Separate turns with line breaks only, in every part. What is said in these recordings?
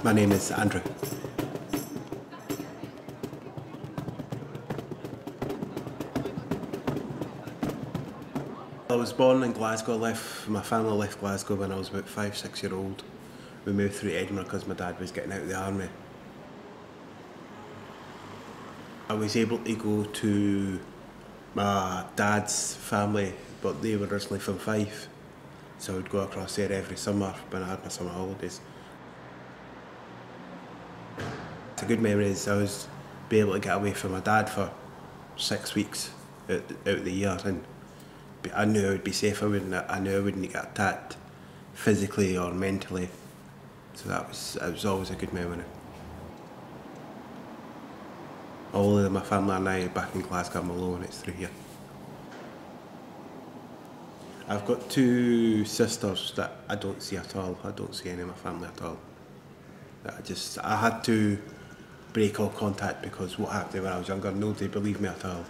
My name is Andrew. I was born in Glasgow. My family left Glasgow when I was about 5, 6 years old. We moved through Edinburgh because my dad was getting out of the army. I was able to go to my dad's family, but they were originally from Fife. So I would go across there every summer when I had my summer holidays. It's a good memory. I was be able to get away from my dad for 6 weeks out of the year, and I knew I would be safe. I knew I wouldn't get attacked physically or mentally. So it was always a good memory. All of my family are now back in Glasgow. I'm alone. It's through here. I've got 2 sisters that I don't see at all. I don't see any of my family at all. I had to break all contact because what happened when I was younger, nobody believed me at all.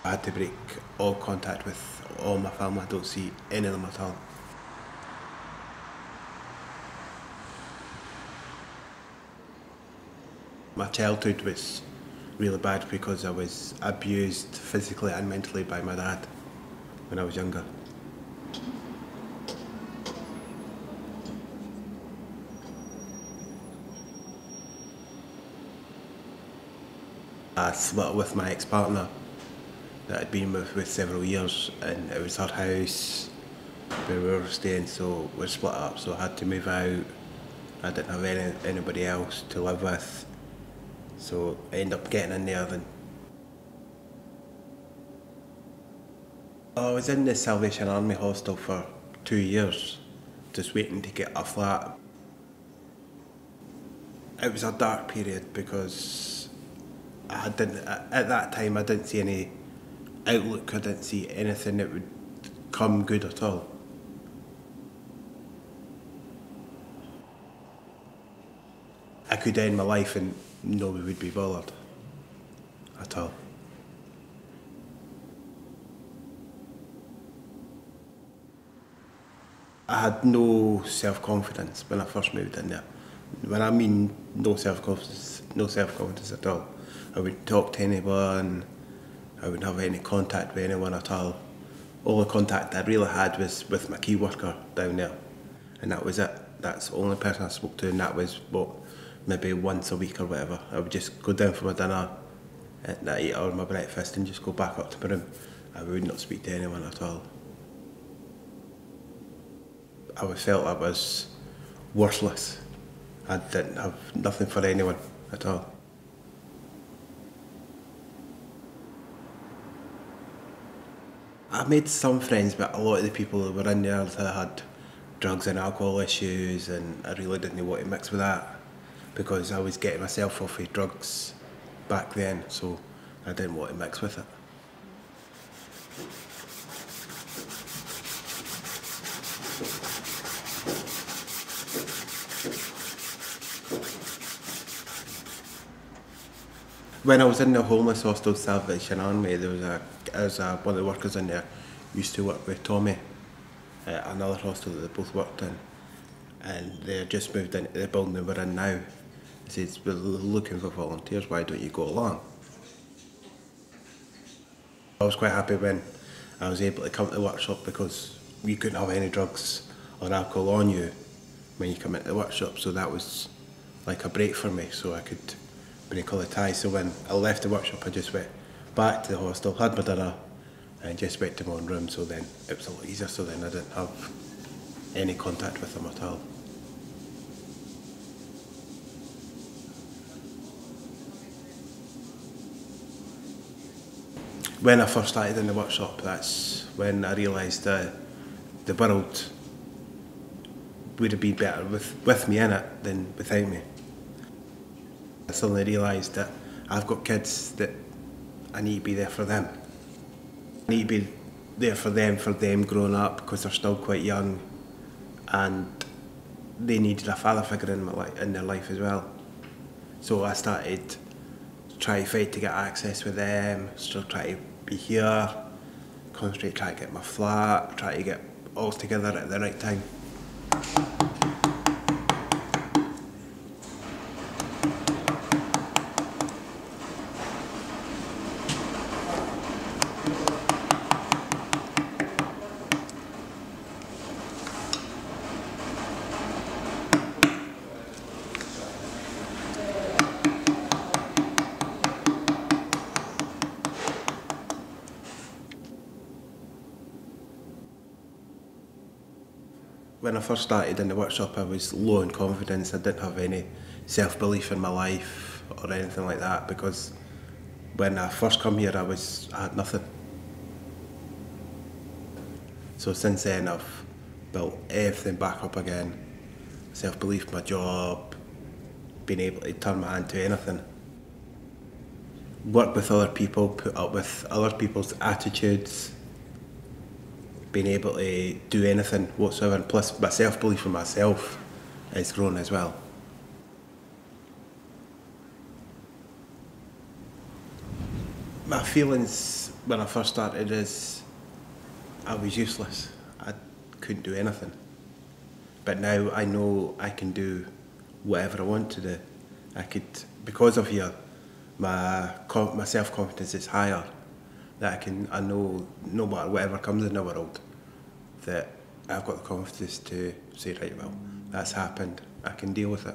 I had to break all contact with all my family. I don't see any of them at all. My childhood was really bad because I was abused physically and mentally by my dad when I was younger. I split up with my ex-partner that I'd been with several years, and it was her house where we were staying, so we split up, so I had to move out. I didn't have anybody else to live with, so I ended up getting in there then. I was in the Salvation Army hostel for 2 years, just waiting to get a flat. It was a dark period because at that time I didn't see any outlook. I didn't see anything that would come good at all. I could end my life and nobody would be bothered at all. I had no self-confidence when I first moved in there. When I mean no self-confidence at all. I wouldn't talk to anyone. I wouldn't have any contact with anyone at all. All the contact I really had was with my key worker down there, and that was it. That's the only person I spoke to, and that was maybe once a week or whatever. I would just go down for my dinner at night or my breakfast and just go back up to my room. I would not speak to anyone at all. I felt I was worthless. I didn't have nothing for anyone at all. I made some friends, but a lot of the people that were in there had drugs and alcohol issues, and I really didn't want to mix with that because I was getting myself off of drugs back then, so I didn't want to mix with it. When I was in the homeless hostel Salvation Army, there was one of the workers in there used to work with Tommy at another hostel that they both worked in, and they just moved into the building that we're in now. He says, "We're looking for volunteers, why don't you go along?" I was quite happy when I was able to come to the workshop because you couldn't have any drugs or alcohol on you when you come into the workshop, so that was like a break for me, so I could break all the ties. So when I left the workshop, I just went back to the hostel, had my dinner, and just went to my own room, so then it was a lot easier, so then I didn't have any contact with them at all. When I first started in the workshop, that's when I realised that the world would have been better with me in it than without me. I suddenly realised that I've got kids that I need to be there for them. I need to be there for them growing up, because they're still quite young and they needed a father figure in their life as well. So I started to try to fight to get access with them, still try to be here, concentrate, try to get my flat, try to get all together at the right time. When I first started in the workshop, I was low in confidence. I didn't have any self-belief in my life or anything like that, because when I first come here, I had nothing. So since then, I've built everything back up again. Self-belief, my job, being able to turn my hand to anything. Work with other people, put up with other people's attitudes, being able to do anything whatsoever, and plus my self-belief in myself has grown as well. My feelings when I first started is I was useless. I couldn't do anything. But now I know I can do whatever I want to do. Because of here, my self-confidence is higher. That I know no matter whatever comes in the world, that I've got the confidence to say, right, well, that's happened, I can deal with it.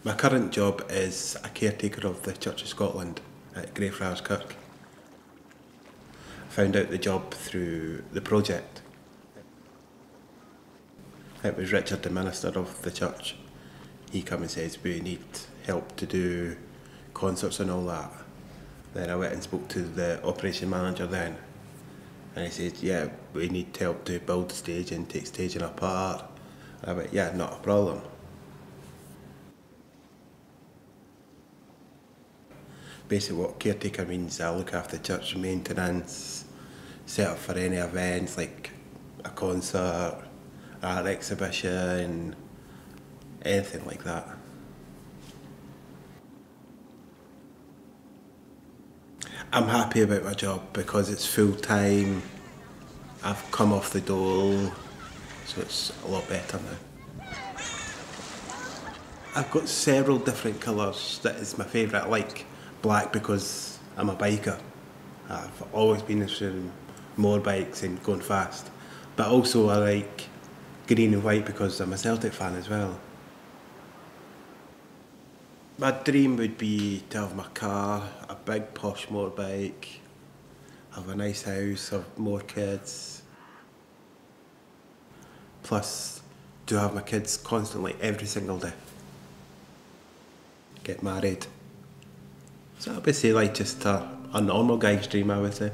My current job is a caretaker of the Church of Scotland at Greyfriars Kirk. I found out the job through the project. It was Richard, the minister of the church. He came and says, we need help to do concerts and all that. Then I went and spoke to the operation manager then, and he said, yeah, we need help to build the stage and take staging apart. And I went, yeah, not a problem. Basically what caretaker means, I look after church maintenance, set up for any events like a concert, art exhibition, anything like that. I'm happy about my job because it's full time. I've come off the dole, so it's a lot better now. I've got several different colours. That is my favourite. I like black because I'm a biker. I've always been interested in motorbikes and going fast. But also I like green and white because I'm a Celtic fan as well. My dream would be to have my car, a big posh motorbike, have a nice house, have more kids. Plus, to have my kids constantly, every single day. Get married. So I would say like just a normal guy's dream, I would say.